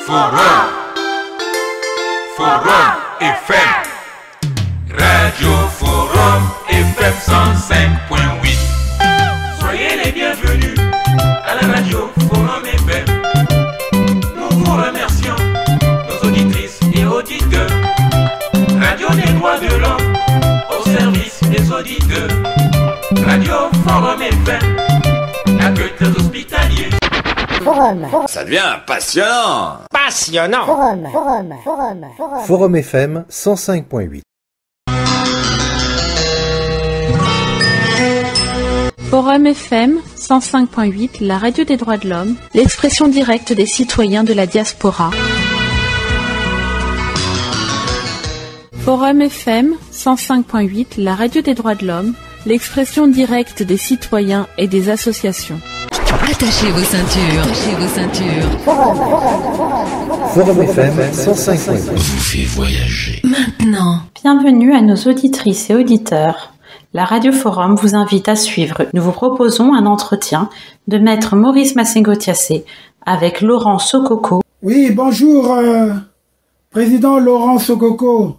Forum. Forum FM. Radio Forum FM 105.8. Soyez les bienvenus à la radio Forum FM. Nous vous remercions, nos auditrices et auditeurs. Radio des droits de l'homme au service des auditeurs. Radio Forum FM, accueil des hospitaliers. Forum. Ça devient passionnant. Passionnant. Forum FM 105.8. Forum FM 105.8, la radio des droits de l'homme, l'expression directe des citoyens de la diaspora. Forum FM 105.8, la radio des droits de l'homme, l'expression directe des citoyens et des associations. Attachez vos ceintures. Attachez vos ceintures. Forum FM 105.8. Vous fait voyager. Maintenant. Bienvenue à nos auditrices et auditeurs. La Radio Forum vous invite à suivre. Nous vous proposons un entretien de maître Maurice Massengo-Thiassé avec Laurent Sokoko. Oui, bonjour, président Laurent Sokoko.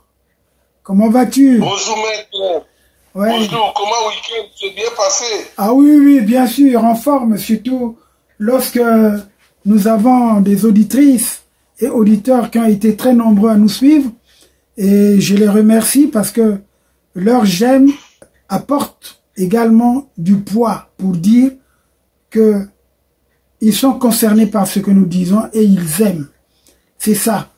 Comment vas-tu? Bonjour maître. Ouais. Bonjour, comment le week-end s'est bien passé? Ah oui, bien sûr, en forme, surtout lorsque nous avons des auditrices et auditeurs qui ont été très nombreux à nous suivre. Et je les remercie parce que leur j'aime apporte également du poids pour dire que ils sont concernés par ce que nous disons et ils aiment. C'est ça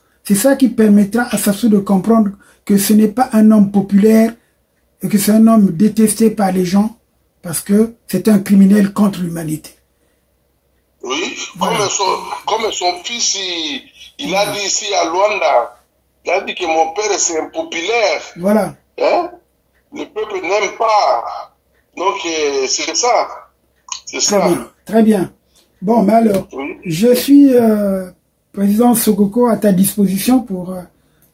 qui permettra à Sassou de comprendre que ce n'est pas un homme populaire et que c'est un homme détesté par les gens parce que c'est un criminel contre l'humanité. Oui, voilà. Comme son fils, il a dit ici à Luanda, il a dit que mon père c'est impopulaire. Voilà. Hein? Le peuple n'aime pas. Donc c'est ça. C'est ça. Très bien. Bon, mais alors, oui. Je suis président Sokoko à ta disposition pour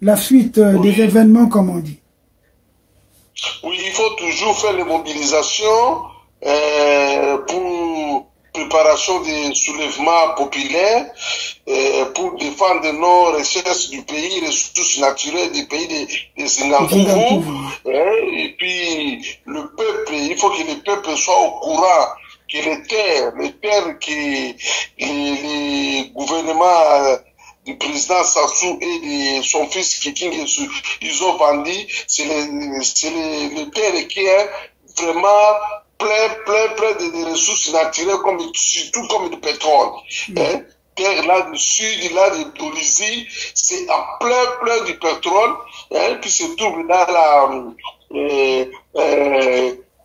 la suite des événements, comme on dit. Oui, il faut toujours faire les mobilisations pour préparation des soulèvements populaires, pour défendre nos richesses du pays, les ressources naturelles du pays des Zingankouvou. Et puis, le peuple, il faut que le peuple soit au courant que les terres que les gouvernements du président Sassou et de son fils Kiking, ils ont vendu, c'est les terres qui est vraiment plein de ressources naturelles, surtout comme du pétrole. Terre là du sud, là de Dolisie, c'est en plein du pétrole, puis se trouve là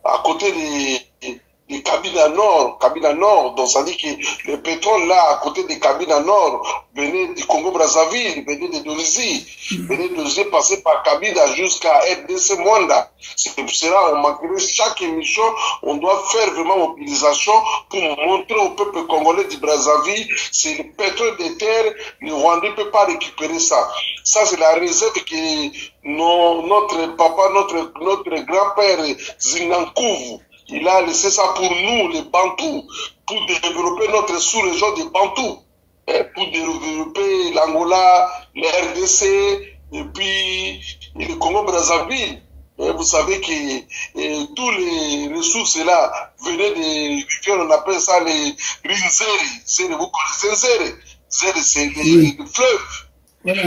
à côté des Kabila Nord, donc ça dit que le pétrole là, à côté des Kabila Nord, venait du Congo-Brazzaville, venait de Dolisie, venait de passer par Kabila jusqu'à RDC Mwanda. C'est pour cela on manquerait chaque émission, on doit faire vraiment mobilisation pour montrer au peuple congolais du Brazzaville, c'est le pétrole des terres, le Rwandais ne peut pas récupérer ça. Ça c'est la réserve que notre papa, notre grand-père Zingankouvou, il a laissé ça pour nous, les Bantous, pour développer notre sous-région des Bantous, pour développer l'Angola, le RDC, et puis le Congo-Brazzaville. Vous savez que tous les ressources là venaient des rivières, on appelle ça les Rinzeri. Vous connaissez Nzere? Nzere, c'est les fleuves. Voilà,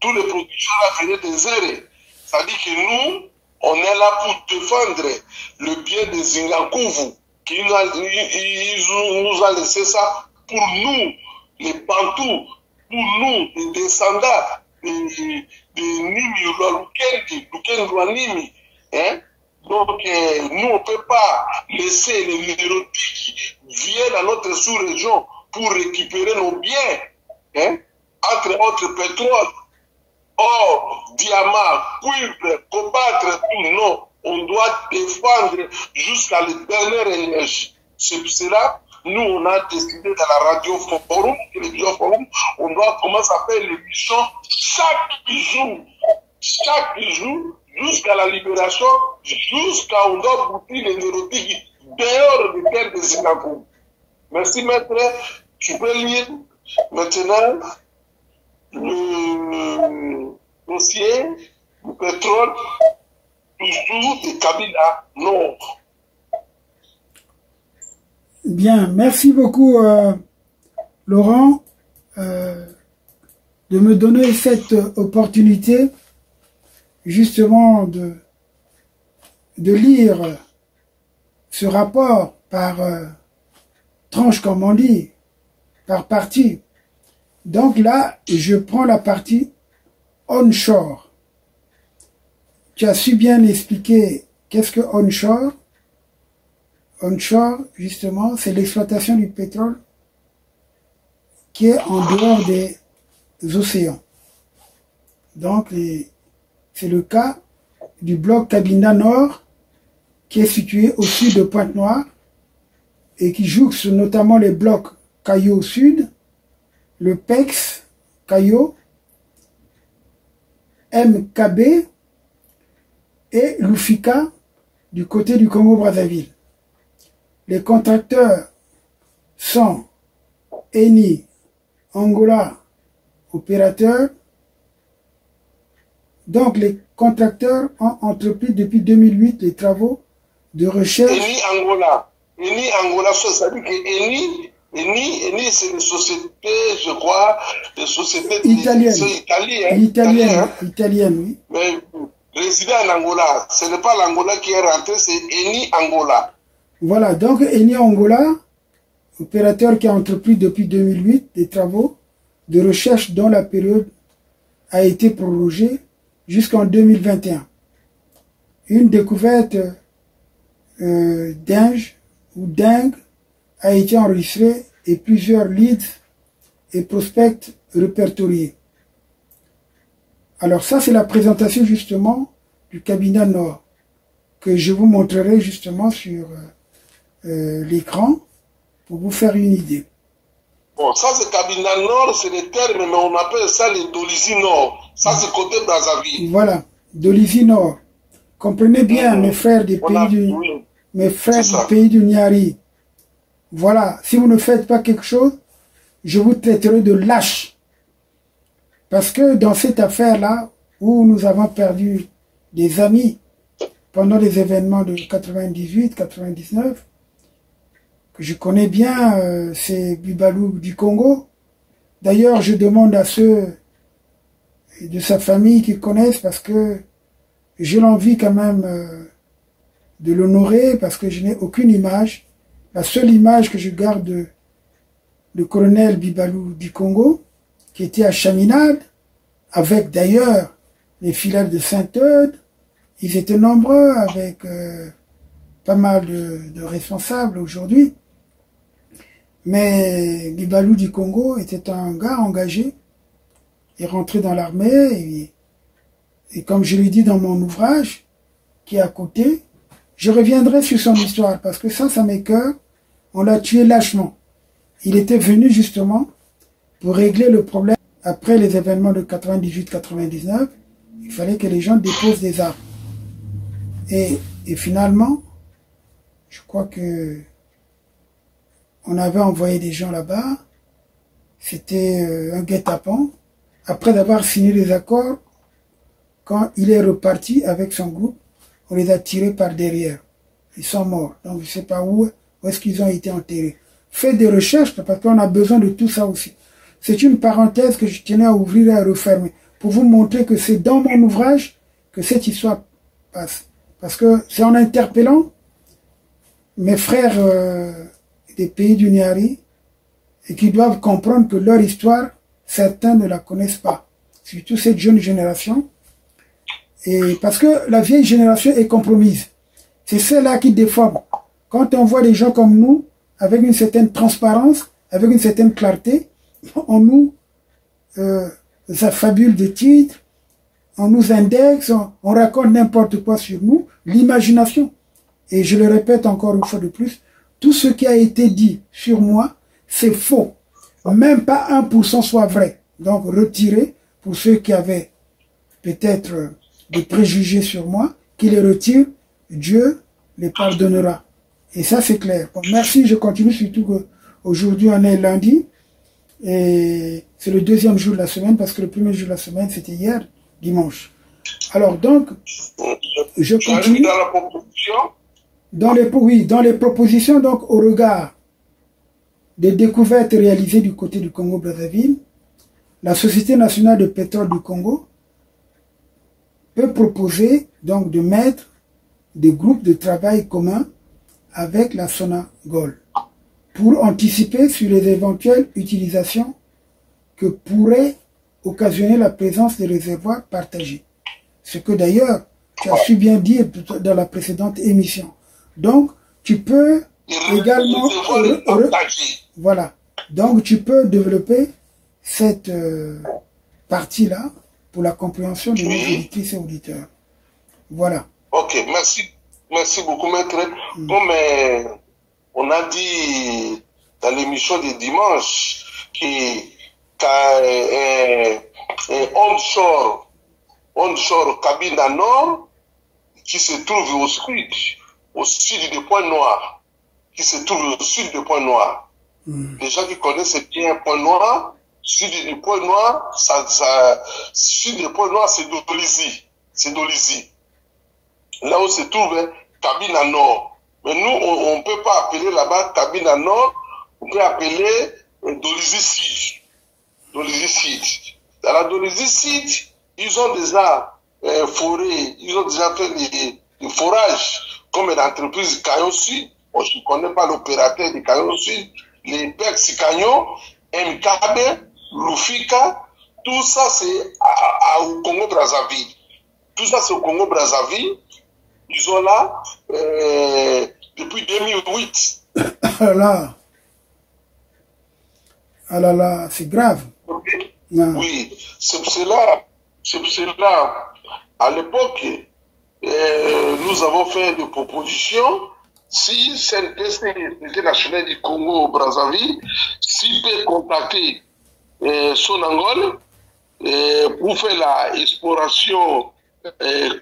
tous les producteurs là venaient des Nzere. Ça dit que nous, on est là pour défendre le bien des Zingankouvou, qui nous a laissé ça pour nous, les Bantous, pour nous, les descendants de Nimi, Lukenduanimi. Donc, nous, on ne peut pas laisser les nérotiques viennent à notre sous-région pour récupérer nos biens, entre autres pétrole. Or, diamant, cuivre, combattre tout, non. On doit défendre jusqu'à la dernière énergie. C'est pour cela, nous, on a décidé dans la radio Forum, on doit commencer à faire l'émission chaque jour, jusqu'à la libération, jusqu'à on doit boutir les neurotiques dehors des terres de Singapour. Merci, maître. Tu peux lire maintenant le dossier du pétrole toujours de Kabila Nord. Bien, merci beaucoup Laurent de me donner cette opportunité justement de lire ce rapport par tranche, comme on dit, par partie. Donc là, je prends la partie onshore. Tu as su bien expliquer qu'est-ce que onshore. Onshore, justement, c'est l'exploitation du pétrole qui est en dehors des océans. Donc, c'est le cas du bloc Cabinda Nord, qui est situé au sud de Pointe-Noire et qui jouxte notamment les blocs Caillot Sud, le PEX Caillot, MKB et l'Ufika du côté du Congo-Brazzaville. Les contracteurs sont Eni, Angola, opérateurs. Donc les contracteurs ont entrepris depuis 2008 les travaux de recherche. Eni Angola, c'est-à-dire que Eni, c'est une société, je crois, des sociétés italiennes, oui. Mais résident en Angola, ce n'est pas l'Angola qui est rentré, c'est Eni Angola. Voilà, donc Eni Angola, opérateur qui a entrepris depuis 2008 des travaux de recherche dont la période a été prorogée jusqu'en 2021. Une découverte dingue a été enregistrée et plusieurs leads et prospects répertoriés. Alors ça, c'est la présentation justement du Cabinda Nord que je vous montrerai justement sur l'écran pour vous faire une idée. Bon, ça c'est Cabinda Nord, c'est le terme, mais on appelle ça les Dolisie Nord. Ça c'est côté Brazzaville. Voilà, Dolisie Nord. Comprenez bien, mes frères des pays du pays du Niari. Voilà, si vous ne faites pas quelque chose, je vous traiterai de lâche. Parce que dans cette affaire-là, où nous avons perdu des amis pendant les événements de 98-99, que je connais bien, c'est Bibalou du Congo. D'ailleurs, je demande à ceux de sa famille qui connaissent, parce que j'ai l'envie quand même de l'honorer, parce que je n'ai aucune image. La seule image que je garde de le colonel Bibalou du Congo, qui était à Chaminade, avec d'ailleurs les filiales de Sainte-Eude. Ils étaient nombreux, avec pas mal de responsables aujourd'hui. Mais Bibalou du Congo était un gars engagé. Il est rentré dans l'armée. Et comme je l'ai dit dans mon ouvrage, qui est à côté, je reviendrai sur son histoire, parce que ça m'écoeure. On l'a tué lâchement. Il était venu justement pour régler le problème. Après les événements de 98-99, il fallait que les gens déposent des armes. Et finalement, je crois que on avait envoyé des gens là-bas. C'était un guet-apens. Après avoir signé les accords, quand il est reparti avec son groupe, on les a tirés par derrière. Ils sont morts. Donc je ne sais pas où est-ce qu'ils ont été enterrés. Faites des recherches, parce qu'on a besoin de tout ça aussi. C'est une parenthèse que je tenais à ouvrir et à refermer, pour vous montrer que c'est dans mon ouvrage que cette histoire passe. Parce que c'est en interpellant mes frères des pays du Niari, et qui doivent comprendre que leur histoire, certains ne la connaissent pas. Surtout cette jeune génération. Et parce que la vieille génération est compromise. C'est celle-là qui déforme. Quand on voit des gens comme nous, avec une certaine transparence, avec une certaine clarté, on nous affabule de titres, on nous indexe, on raconte n'importe quoi sur nous, l'imagination. Et je le répète encore une fois de plus, tout ce qui a été dit sur moi, c'est faux. Même pas 1% soit vrai. Donc retirez, pour ceux qui avaient peut-être des préjugés sur moi, qui les retirent, Dieu les pardonnera. Et ça c'est clair. Bon, merci, je continue, surtout qu'aujourd'hui on est lundi. Et c'est le deuxième jour de la semaine, parce que le premier jour de la semaine, c'était hier, dimanche. Alors donc, je continue. Dans la proposition. Dans les propositions, donc, au regard des découvertes réalisées du côté du Congo-Brazzaville, la Société nationale de pétrole du Congo peut proposer donc de mettre des groupes de travail communs avec la Sonangol pour anticiper sur les éventuelles utilisations que pourrait occasionner la présence des réservoirs partagés. Ce que d'ailleurs, tu as su bien dire dans la précédente émission. Donc, tu peux également... Voilà. Donc, tu peux développer cette partie-là pour la compréhension de nos auditrices et auditeurs. Voilà. Ok, merci. Merci beaucoup, maître. Comme on a dit dans l'émission de dimanche, onshore Cabinda Nord, qui se trouve au sud du Point Noir, Les gens qui connaissent bien Point Noir, sud du Point Noir, sud du Point Noir, c'est Dolisie. Là où se trouve Cabinda Nord. Mais nous, on ne peut pas appeler là-bas Cabinda Nord, on peut appeler Dolisie Sud. Dans la Dolisie Sud, ils ont déjà foré, ils ont déjà fait des forages, comme l'entreprise Caillon Sud. Moi, je ne connais pas l'opérateur de Caillon Sud, les Pex Caillon, MKB, Lufika, tout ça c'est au Congo-Brazzaville. Ils ont là, depuis 2008. Ah là, c'est grave. Oui, c'est cela, à l'époque, nous avons fait des propositions. Si CNPC, Société nationale du Congo-Brazzaville, s'il peut contacter Sonangol pour faire l'exploration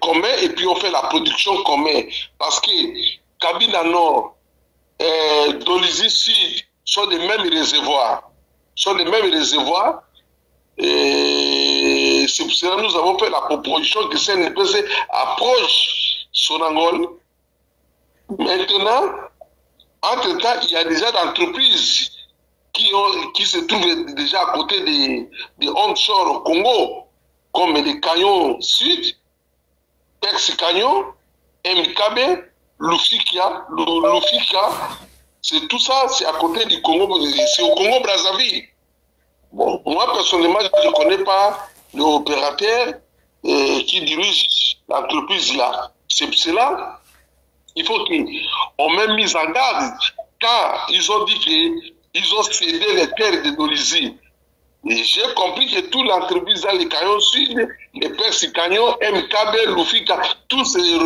commune et puis on fait la production commune. Parce que Cabinda Nord et Dolisie Sud sont des mêmes réservoirs. Et c'est pour cela que nous avons fait la proposition que CNPC approche Sonangol. Maintenant, entre-temps, il y a déjà d'entreprises qui se trouvent déjà à côté des onshore au Congo, comme les Caillons Sud, Pex Caillon, MKB, Lufika, c'est tout ça, c'est à côté du Congo, c'est au Congo-Brazzaville. Bon, moi, personnellement, je ne connais pas l'opérateur qui dirige l'entreprise là. C'est pour cela il faut qu'on mette mise en garde quand ils ont dit qu'ils ont cédé les terres de Dolisie. Et j'ai compris que toute l'entreprise dans les Caillons Sud, les Pex Caillon, MKB, Lufika, tous les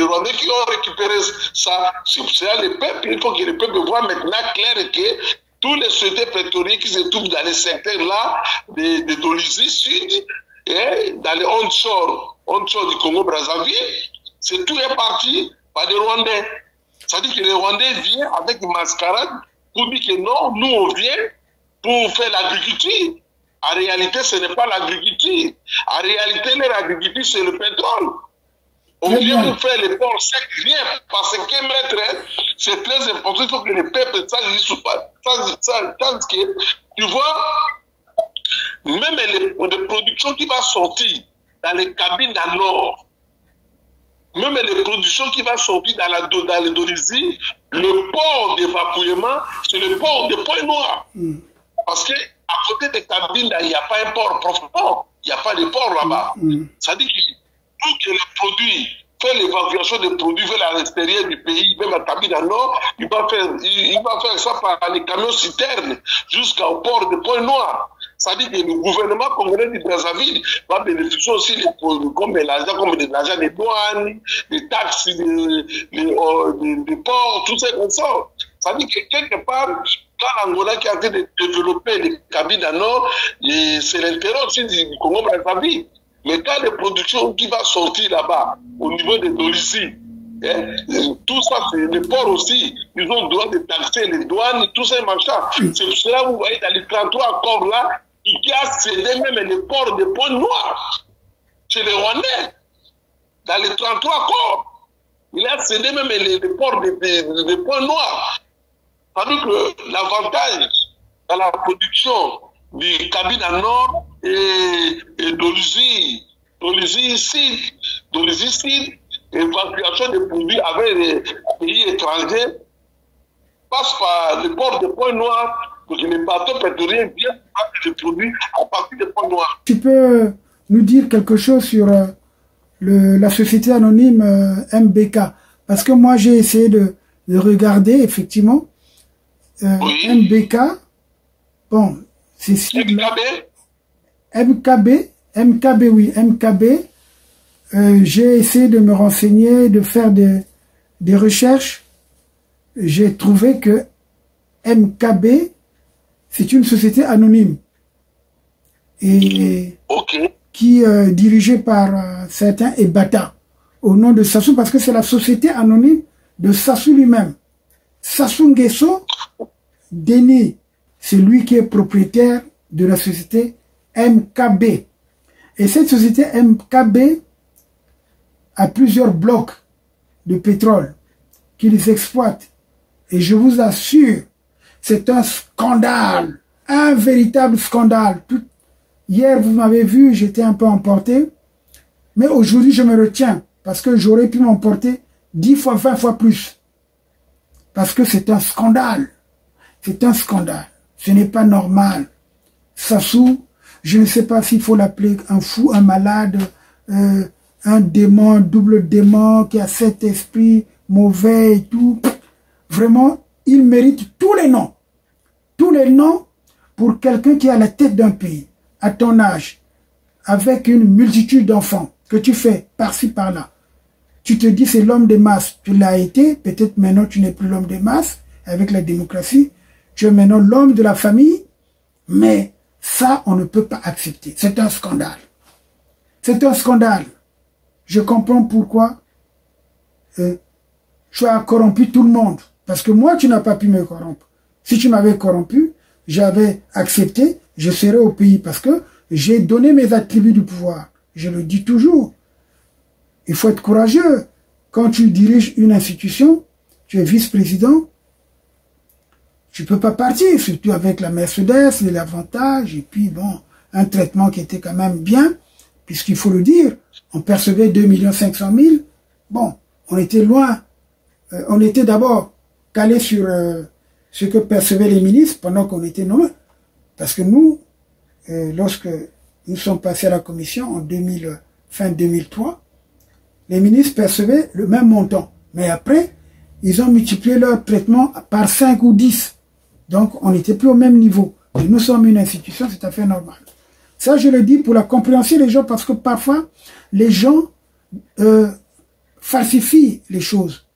Rwandais qui ont récupéré ça, c'est pour cela le peuple, il faut que le peuple voit maintenant clair que tous les sociétés pétrolières qui se trouvent dans les secteurs là, de Dolisie Sud, et dans les onshore du Congo-Brazzaville, c'est tout est parti par des Rwandais. C'est-à-dire que les Rwandais viennent avec une mascarade pour dire que non, nous on vient pour faire l'agriculture. En réalité, ce n'est pas l'agriculture. En réalité, leur agriculture, c'est le pétrole. On vient pour faire les ports secs, rien. Parce que, maître, c'est très important. Il faut que les peuples sachent que, tu vois, même les productions qui vont sortir dans les cabines dans Nord, même les productions qui vont sortir dans les Dolisie, le port d'évacuement, c'est le port de Point Noir. Parce que à côté des cabines, il n'y a pas un port profond. Il n'y a pas de port là-bas. Ça dit que tout que les produits, faire l'évacuation des produits vers l'extérieur du pays, même à cabine en Nord, il va faire ça par les camions citernes jusqu'au port de Point Noir. Ça dit que le gouvernement congolais du Brazzaville va bénéficier aussi comme l'argent des douanes, des taxes, des ports, tout ça comme ça. Ça dit que quelque part, quand l'Angola qui a été de développer les cabines en Nord, c'est l'intérêt aussi du Congo-Brazzaville. Mais quand les productions qui vont sortir là-bas, au niveau de Dolisie, Hein? Tout ça, c'est les ports aussi. Ils ont le droit de taxer les douanes, tout ça, machin. C'est cela que vous voyez dans les 33 corps là, qui a cédé même les ports de Pointe-Noire. Chez les Rwandais. Dans les 33 corps. Il a cédé même les ports de Pointe-Noire. C'est-à-dire que l'avantage dans la production du cabine en or et d'Olusie Sud, évacuation des produits avec les pays étrangers, passe par le port de Pointe-Noire, parce que les bateaux pétroliers viennent avec les produits à partir de Pointe-Noire. Tu peux nous dire quelque chose sur la société anonyme MBK? Parce que moi, j'ai essayé de regarder, effectivement. Oui. MBK, bon, c'est MKB, oui, MKB. J'ai essayé de me renseigner, de faire des recherches. J'ai trouvé que MKB, c'est une société anonyme. Et qui est dirigée par certains Ebata, au nom de Sassou, parce que c'est la société anonyme de Sassou lui-même. Sassou Nguesso Denis, c'est lui qui est propriétaire de la société MKB. Et cette société MKB a plusieurs blocs de pétrole qu'ils exploitent. Et je vous assure, c'est un scandale, un véritable scandale. Hier, vous m'avez vu, j'étais un peu emporté. Mais aujourd'hui, je me retiens parce que j'aurais pu m'emporter 10 fois, 20 fois plus. Parce que c'est un scandale. C'est un scandale. Ce n'est pas normal. Sassou, je ne sais pas s'il faut l'appeler un fou, un malade, un démon, double démon, qui a cet esprit mauvais et tout. Vraiment, il mérite tous les noms. Tous les noms pour quelqu'un qui est à la tête d'un pays, à ton âge, avec une multitude d'enfants, que tu fais par-ci, par-là. Tu te dis c'est l'homme des masses. Tu l'as été, peut-être maintenant tu n'es plus l'homme des masses, avec la démocratie. Tu es maintenant l'homme de la famille, mais ça, on ne peut pas accepter. C'est un scandale. C'est un scandale. Je comprends pourquoi tu as corrompu tout le monde. Parce que moi, tu n'as pas pu me corrompre. Si tu m'avais corrompu, j'avais accepté, je serais au pays parce que j'ai donné mes attributs du pouvoir. Je le dis toujours. Il faut être courageux. Quand tu diriges une institution, tu es vice-président, tu peux pas partir, surtout avec la Mercedes, les avantages, et puis bon, un traitement qui était quand même bien, puisqu'il faut le dire, on percevait 2 500 000. Bon, on était loin, on était d'abord calé sur ce que percevaient les ministres pendant qu'on était nommés. Parce que nous, lorsque nous sommes passés à la commission en fin 2003, les ministres percevaient le même montant. Mais après, ils ont multiplié leur traitement par 5 ou 10. Donc, on n'était plus au même niveau. Et nous sommes une institution, c'est tout à fait normal. Ça, je le dis pour la compréhension des gens, parce que parfois, les gens falsifient les choses.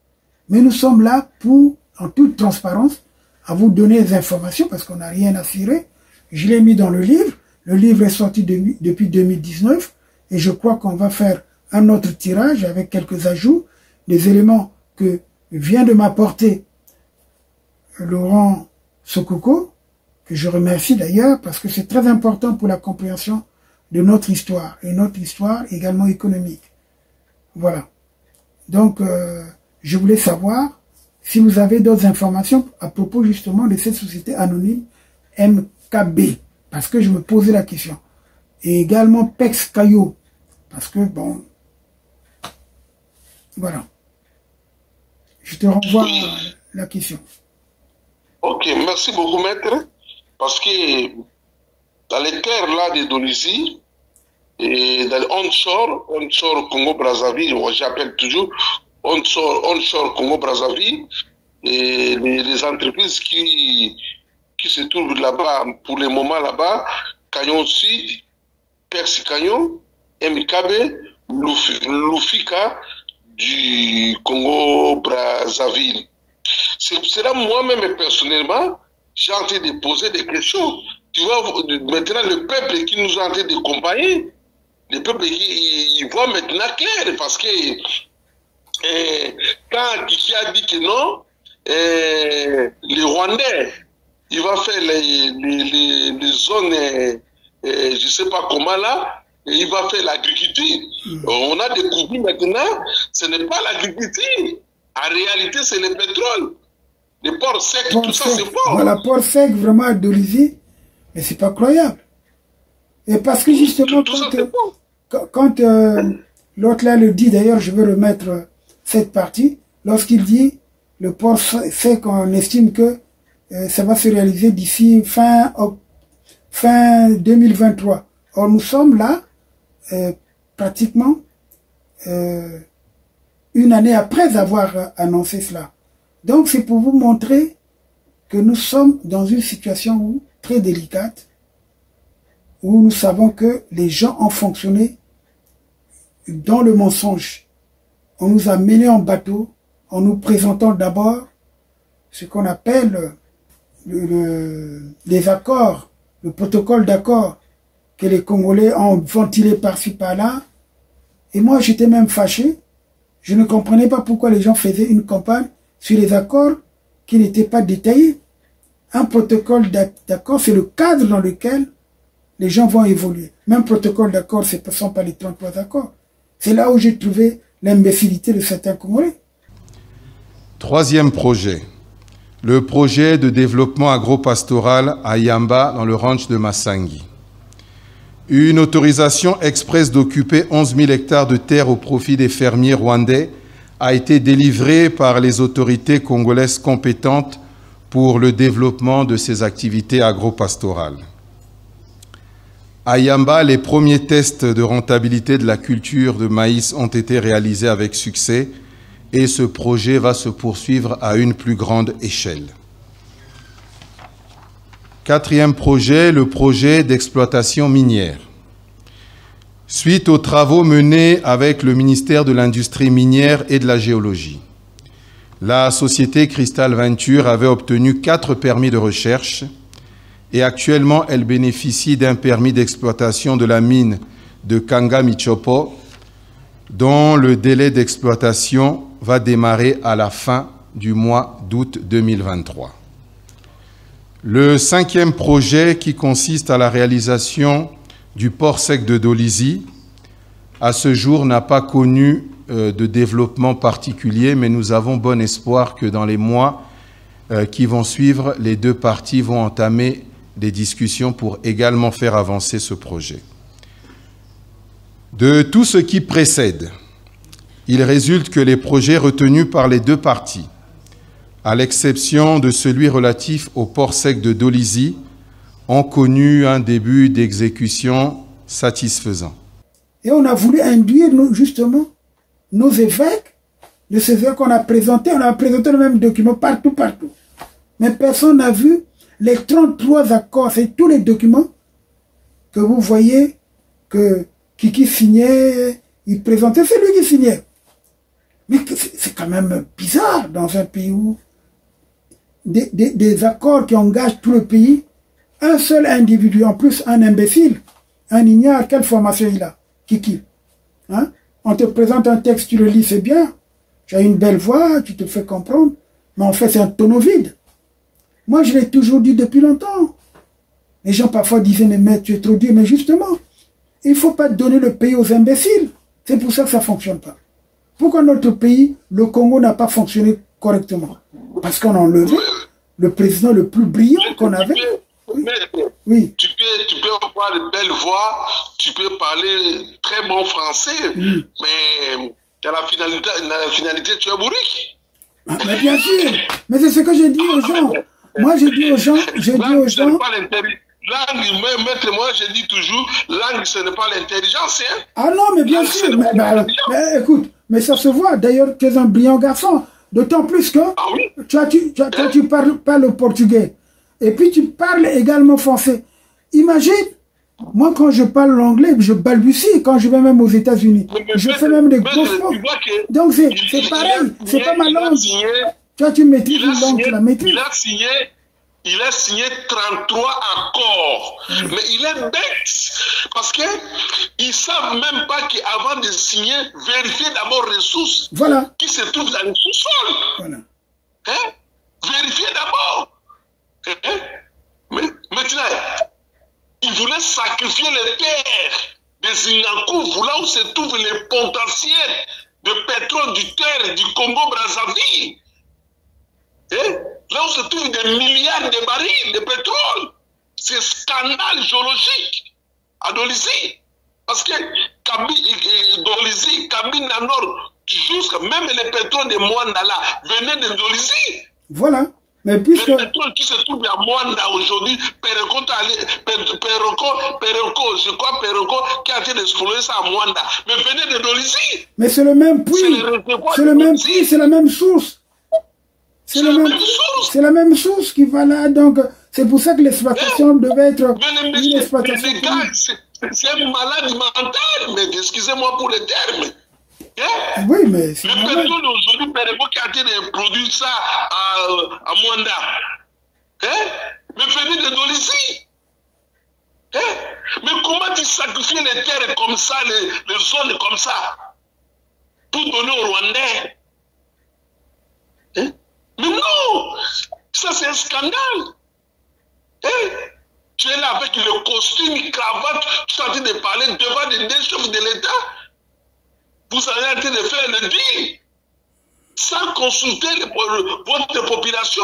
Mais nous sommes là pour, en toute transparence, à vous donner des informations, parce qu'on n'a rien à cirer. Je l'ai mis dans le livre. Le livre est sorti depuis 2019, et je crois qu'on va faire un autre tirage avec quelques ajouts, des éléments que vient de m'apporter Laurent Sokoko, que je remercie d'ailleurs, parce que c'est très important pour la compréhension de notre histoire, et notre histoire également économique. Voilà. Donc, je voulais savoir si vous avez d'autres informations à propos justement de cette société anonyme MKB, parce que je me posais la question. Et également Pex Caillot, parce que bon, voilà. Je te renvoie la question. Ok, merci beaucoup, maître. Parce que dans les terres là de Dolisie, et dans onshore Congo-Brazzaville, j'appelle toujours onshore Congo-Brazzaville, et les entreprises qui se trouvent là-bas, pour le moment là-bas, Canyon Sud, Persi Canyon, MKB, Lufika du Congo-Brazzaville. C'est là, moi-même, personnellement, j'ai en train de poser des questions. Tu vois, maintenant, le peuple qui nous est en train de accompagner, le peuple, il voit maintenant clair, parce que quand Kiki a dit que non, les Rwandais, il va faire les zones, je ne sais pas comment là, et il va faire l'agriculture. On a découvert maintenant, ce n'est pas l'agriculture. En réalité, c'est le pétrole. Les ports secs, tout ça, c'est fort. Voilà, port sec, vraiment à Dolisie, mais c'est pas croyable. Et parce que justement, quand l'autre là le dit, d'ailleurs, je veux remettre cette partie, lorsqu'il dit le port sec, on estime que ça va se réaliser d'ici fin 2023. Or, nous sommes là, pratiquement une année après avoir annoncé cela. Donc, c'est pour vous montrer que nous sommes dans une situation très délicate, où nous savons que les gens ont fonctionné dans le mensonge. On nous a menés en bateau en nous présentant d'abord ce qu'on appelle les accords, le protocole d'accord que les Congolais ont ventilé par-ci par-là. Et moi, j'étais même fâché. Je ne comprenais pas pourquoi les gens faisaient une campagne sur les accords qui n'étaient pas détaillés. Un protocole d'accord, c'est le cadre dans lequel les gens vont évoluer. Même protocole d'accord, ce ne sont pas les 33 accords. C'est là où j'ai trouvé l'imbécilité de certains Congolais. Troisième projet, le projet de développement agropastoral à Yamba dans le ranch de Massangi. Une autorisation express d'occuper 11 000 hectares de terre au profit des fermiers rwandais a été délivrée par les autorités congolaises compétentes pour le développement de ces activités agropastorales. À Yamba, les premiers tests de rentabilité de la culture de maïs ont été réalisés avec succès et ce projet va se poursuivre à une plus grande échelle. Quatrième projet, le projet d'exploitation minière. Suite aux travaux menés avec le ministère de l'Industrie minière et de la Géologie, la société Crystal Venture avait obtenu 4 permis de recherche et actuellement elle bénéficie d'un permis d'exploitation de la mine de Kanga Michopo dont le délai d'exploitation va démarrer à la fin du mois d'août 2023. Le 5e projet qui consiste à la réalisation du port sec de Dolisie, à ce jour n'a pas connu de développement particulier, mais nous avons bon espoir que dans les mois qui vont suivre, les deux parties vont entamer des discussions pour également faire avancer ce projet. De tout ce qui précède, il résulte que les projets retenus par les deux parties, à l'exception de celui relatif au port sec de Dolisie, ont connu un début d'exécution satisfaisant. Et on a voulu induire justement nos évêques, de ces évêques qu'on a présentés, on a présenté le même document partout. Mais personne n'a vu les 33 accords, c'est tous les documents que vous voyez que Kiki signait, il présentait, c'est lui qui signait. Mais c'est quand même bizarre dans un pays où des accords qui engagent tout le pays, un seul individu, en plus un imbécile, un ignare, quelle formation il a, Kiki, hein? On te présente un texte, tu le lis, c'est bien, tu as une belle voix, tu te fais comprendre, mais en fait c'est un tonneau vide. Moi je l'ai toujours dit depuis longtemps. Les gens parfois disaient, mais maître, tu es trop dur, mais justement, il ne faut pas donner le pays aux imbéciles. C'est pour ça que ça ne fonctionne pas. Pourquoi notre pays, le Congo, n'a pas fonctionné correctement? Parce qu'on a enlevé le président le plus brillant qu'on avait. Oui. Tu peux avoir de belles voix, tu peux parler très bon français, mais dans la finalité, tu es bourrique. Ah, mais bien sûr, mais c'est ce que j'ai dit aux gens. Moi, j'ai dit aux gens, langue, maître, moi, je dis toujours, langue, ce n'est pas l'intelligence, hein. Ah non, mais bien langue, sûr, mais écoute, mais ça se voit, d'ailleurs, tu es un brillant garçon, d'autant plus que tu parles le portugais, et puis tu parles également français. Imagine, moi, quand je parle l'anglais, je balbutie, quand je vais même aux États-Unis, je fais même des grosses fautes. Donc c'est pareil, c'est pas ma langue. Tu maîtrises une langue, tu la maîtrises. il a signé 33 accords. Mais il est bête. Parce qu'ils ne savent même pas qu'avant de signer, vérifier d'abord les ressources qui se trouvent dans le sous-sol. Voilà. Hein? Vérifier d'abord. Hein? Mais maintenant, ils voulaient sacrifier les terres des Zingakou, là où se trouvent les potentiels de pétrole du terre du Congo-Brazzaville. Hein? Là où se trouvent des milliards de barils de pétrole. C'est scandale géologique à Dolisie. Parce que Dolisie, Kabina Nord, jusqu'à même les pétroles de Mwanda là, venaient de Dolisie. Voilà. Mais puisque... Le pétrole qui se trouve à Mwanda aujourd'hui, Peroko, je crois Peroko qui a été exploité ça à Mwanda, mais venait de Dolisie. Mais c'est le même puits. C'est le même puits, c'est la même source. C'est la même source qui va là, donc c'est pour ça que l'exploitation devait être une exploitation. C'est un malade mental, mais excusez-moi pour le terme. Hein? Oui, mais c'est le pétrole aujourd'hui, Perebo qui a été produit ça à Mwanda. Hein? Mais venu de Dolisie. Hein? Mais comment tu sacrifies les terres comme ça, les zones comme ça, pour donner aux Rwandais? Hein? Mais non! Ça, c'est un scandale! Hein? Tu es là avec le costume, cravate, tu es en train de parler devant des chefs de l'État. Vous avez en train de faire le deal sans consulter votre population.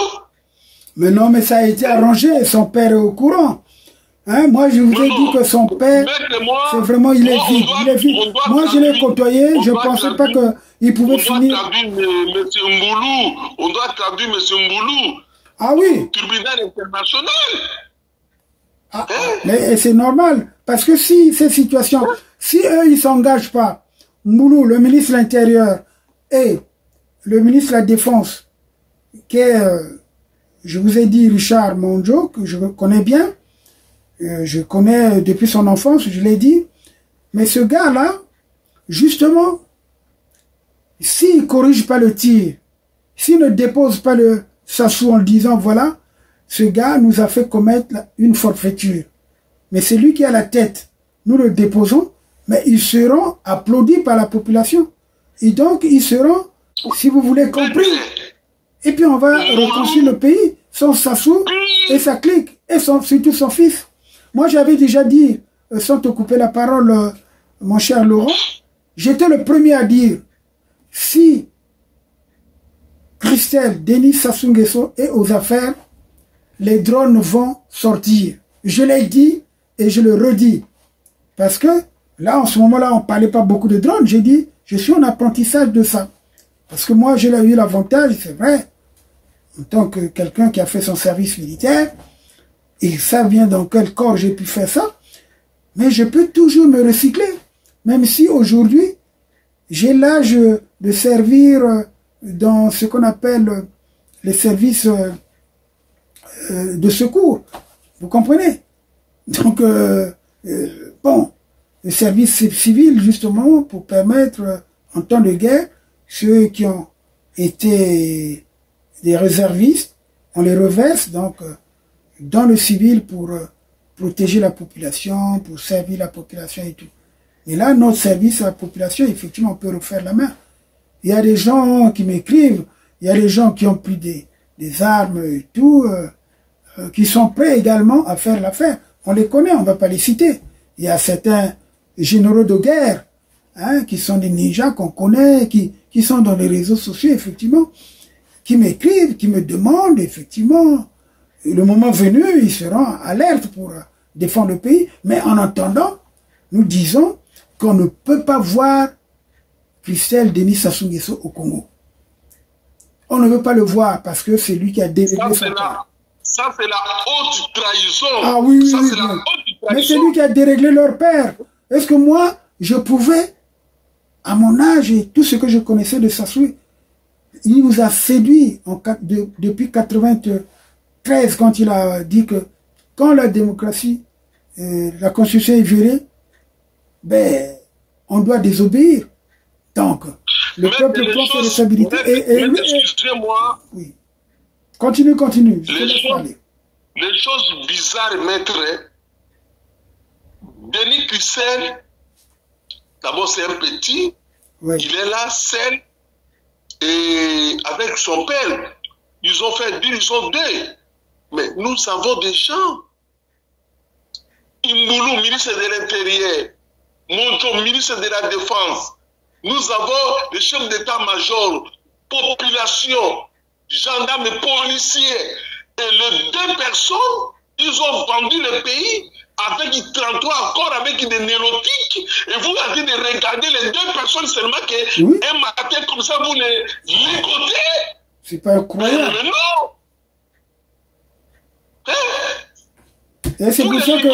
Mais non, mais ça a été arrangé, son père est au courant. Hein? Moi, je vous ai dit que son père, c'est vraiment, il est vide. Moi, je l'ai côtoyé, je ne pensais pas qu'il pouvait finir. On doit traduire M. Mboulou. Ah oui. Tribunal international. Ah, mais c'est normal, parce que si ces situations, si eux, ils ne s'engagent pas, Mboulou, le ministre de l'Intérieur, et le ministre de la Défense, qui est, je vous ai dit, Richard Monjo, que je connais bien, je connais depuis son enfance, je l'ai dit, mais ce gars-là, justement, s'il ne corrige pas le tir, s'il ne dépose pas le Sassou en disant, voilà, ce gars nous a fait commettre une forfaiture. Mais c'est lui qui a la tête. Nous le déposons, mais ils seront applaudis par la population. Et donc, ils seront, si vous voulez, compris. Et puis, on va reconstruire le pays, sans Sassou et sa clique, et surtout son fils. Moi, j'avais déjà dit, sans te couper la parole, mon cher Laurent, j'étais le premier à dire, si Christelle, Denis Sassou Nguesso est aux affaires, les drones vont sortir. Je l'ai dit et je le redis. Parce que là, en ce moment-là, on ne parlait pas beaucoup de drones. J'ai dit, je suis en apprentissage de ça. Parce que moi, j'ai eu l'avantage, c'est vrai, en tant que quelqu'un qui a fait son service militaire, ils savent bien dans quel corps j'ai pu faire ça, mais je peux toujours me recycler. Même si aujourd'hui, j'ai l'âge de servir dans ce qu'on appelle les services de secours. Vous comprenez? Donc, bon, le service civil, justement, pour permettre, en temps de guerre, ceux qui ont été des réservistes, on les reverse, donc, dans le civil pour protéger la population, pour servir la population et tout. Et là, notre service à la population, effectivement, on peut refaire la main. Il y a des gens qui m'écrivent, il y a des gens qui ont pris des armes et tout, qui sont prêts également à faire l'affaire. On les connaît, on ne va pas les citer. Il y a certains généraux de guerre, hein, qui sont des ninjas qu'on connaît, qui sont dans les réseaux sociaux, effectivement, qui m'écrivent, qui me demandent, effectivement, le moment venu, ils seront alertes pour défendre le pays. Mais en attendant, nous disons qu'on ne peut pas voir Christelle Denis Sassou Nguesso au Congo. On ne veut pas le voir parce que c'est lui qui a déréglé son père. Ça, c'est la haute trahison. Ah oui, ça, oui, oui. Mais c'est lui qui a déréglé leur père. Est-ce que moi, je pouvais, à mon âge et tout ce que je connaissais de Sassou, il nous a séduit depuis 93 quand il a dit que quand la démocratie, la constitution est violée, ben, on doit désobéir. Donc, le peuple prend ses responsabilités et excusez-moi. Oui. Continue. Je te laisse parler. les choses bizarres, maître. Denis Christel, d'abord c'est un petit, oui. Il est là seul et avec son père. Ils ont fait 10, ils sont 2. Mais nous avons des gens. Imboulou, ministre de l'Intérieur, Monton, ministre de la Défense. Nous avons les chefs d'état-major, population, gendarmes et policiers. Et les 2 personnes, ils ont vendu le pays avec 33 accords, avec des nélotiques. Et vous avez de regarder les 2 personnes seulement qui oui. Un matin comme ça, vous les ligotez. C'est pas incroyable. Mais non. Et c'est pour ça que...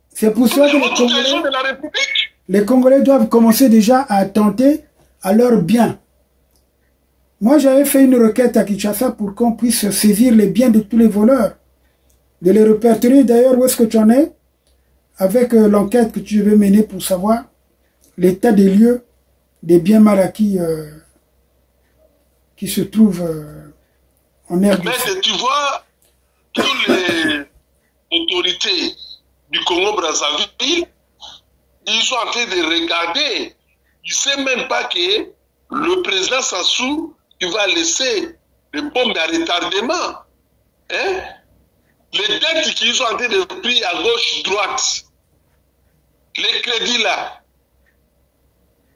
C'est pour ça que les Congolais doivent commencer déjà à attenter à leur bien. Moi, j'avais fait une requête à Kinshasa pour qu'on puisse saisir les biens de tous les voleurs. De les répertorier. D'ailleurs, où est-ce que tu en es? Avec l'enquête que tu veux mener pour savoir l'état des lieux des biens mal acquis qui se trouvent en RDC. Mais tu vois, toutes les autorités du Congo-Brazzaville, ils sont en train de regarder. Ils ne savent même pas que le président Sassou, il va laisser les bombes à retardement. Hein? Les dettes qu'ils sont en train de prendre à gauche, droite, les crédits là.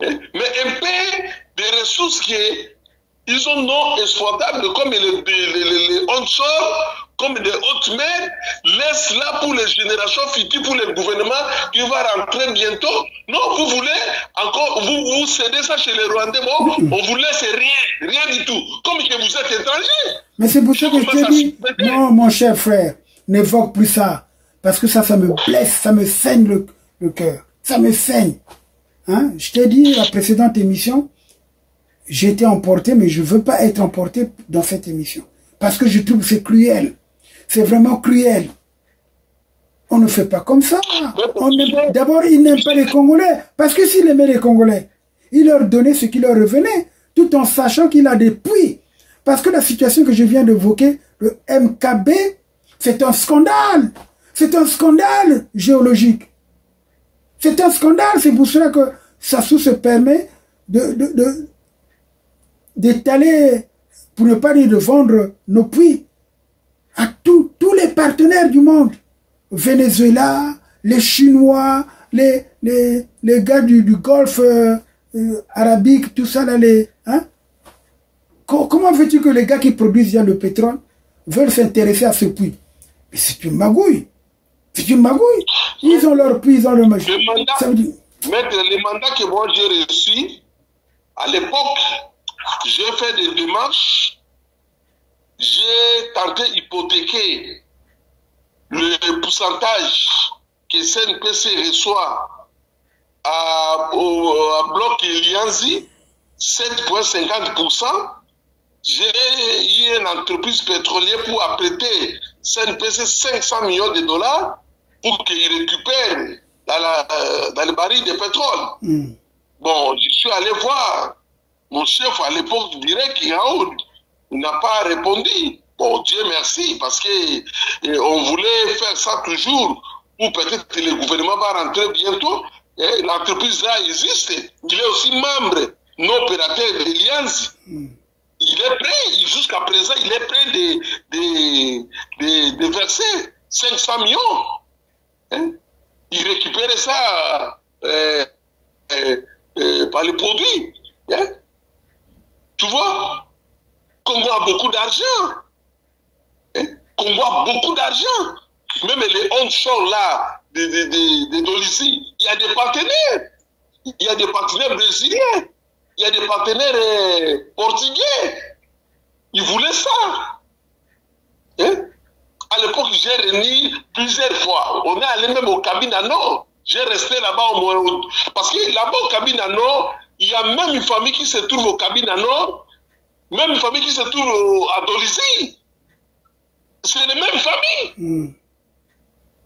Hein? Mais un peu des ressources qu'ils sont non exploitables, comme les onshore, comme des hautes mers, laisse là pour les générations futures, pour le gouvernement qui va rentrer bientôt. Non, vous voulez encore, vous cédez ça chez les Rwandais, bon, on vous laisse rien du tout, comme que vous êtes étranger. Mais c'est pour ça que je te dis, non, mon cher frère, n'évoque plus ça, parce que ça me blesse, ça me saigne le cœur, ça me saigne. Hein? Je t'ai dit, la précédente émission, j'ai été emporté, mais je ne veux pas être emporté dans cette émission, parce que je trouve que c'est cruel. C'est vraiment cruel. On ne fait pas comme ça. D'abord, il n'aime pas les Congolais. Parce que s'il aimait les Congolais, il leur donnait ce qui leur revenait, tout en sachant qu'il a des puits. Parce que la situation que je viens d'évoquer, le MKB, c'est un scandale. C'est un scandale géologique. C'est un scandale. C'est pour cela que Sassou se permet d'étaler, pour ne pas dire de vendre nos puits à tous les partenaires du monde. Venezuela, les Chinois, les gars du Golfe arabique, tout ça là, hein? Comment veux-tu que les gars qui produisent déjà le pétrole veulent s'intéresser à ce puits? Mais c'est une magouille. C'est une magouille. Ils ont leur puits, ils ont leur machin. Les mandats que moi j'ai reçus, à l'époque, j'ai fait des démarches. J'ai tenté d'hypothéquer le pourcentage que CNPC reçoit à Bloc Lianzi, 7,50%. J'ai eu une entreprise pétrolière pour apprêter CNPC 500 millions de dollars pour qu'il récupère dans le baril de pétrole. Bon, je suis allé voir mon chef à l'époque direct qui il n'a pas répondu. Bon, Dieu merci, parce que on voulait faire ça toujours, ou peut-être que le gouvernement va rentrer bientôt. L'entreprise là existe. Il est aussi membre non opérateur de l'Alliance. Il est prêt, jusqu'à présent, il est prêt de verser 500 millions. Hein? Il récupère ça par les produits. Hein? Tu vois? Congo a beaucoup d'argent. Congo a beaucoup d'argent. Même les onshore là, de Dolisie, il y a des partenaires. Il y a des partenaires brésiliens. Il y a des partenaires portugais. Ils voulaient ça. Hein? À l'époque, j'ai réuni plusieurs fois. On est allé même au Cabina Nord. J'ai resté là-bas au moins. Parce que là-bas au Cabina Nord, il y a même une famille qui se trouve au Cabina Nord. Même une famille qui se trouve à Dolisie. C'est les mêmes familles.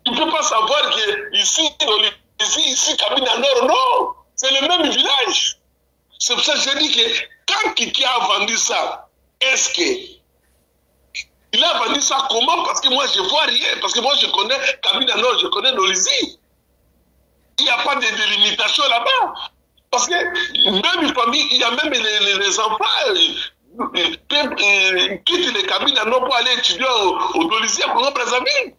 Tu ne peux pas savoir que ici, Dolisie, ici, Cabina Nord, non. C'est le même village. C'est pour ça que je dis que quand Kiki a vendu ça, est-ce que Il a vendu ça comment? Parce que moi, je ne vois rien. Parce que moi, je connais Kabila Nord, je connais Nolizi. Il n'y a pas de délimitation là-bas. Parce que même une famille, il y a même les enfants qui quittent les Kabila Nord pour aller étudier au Nolizi à Congo-Brazzaville.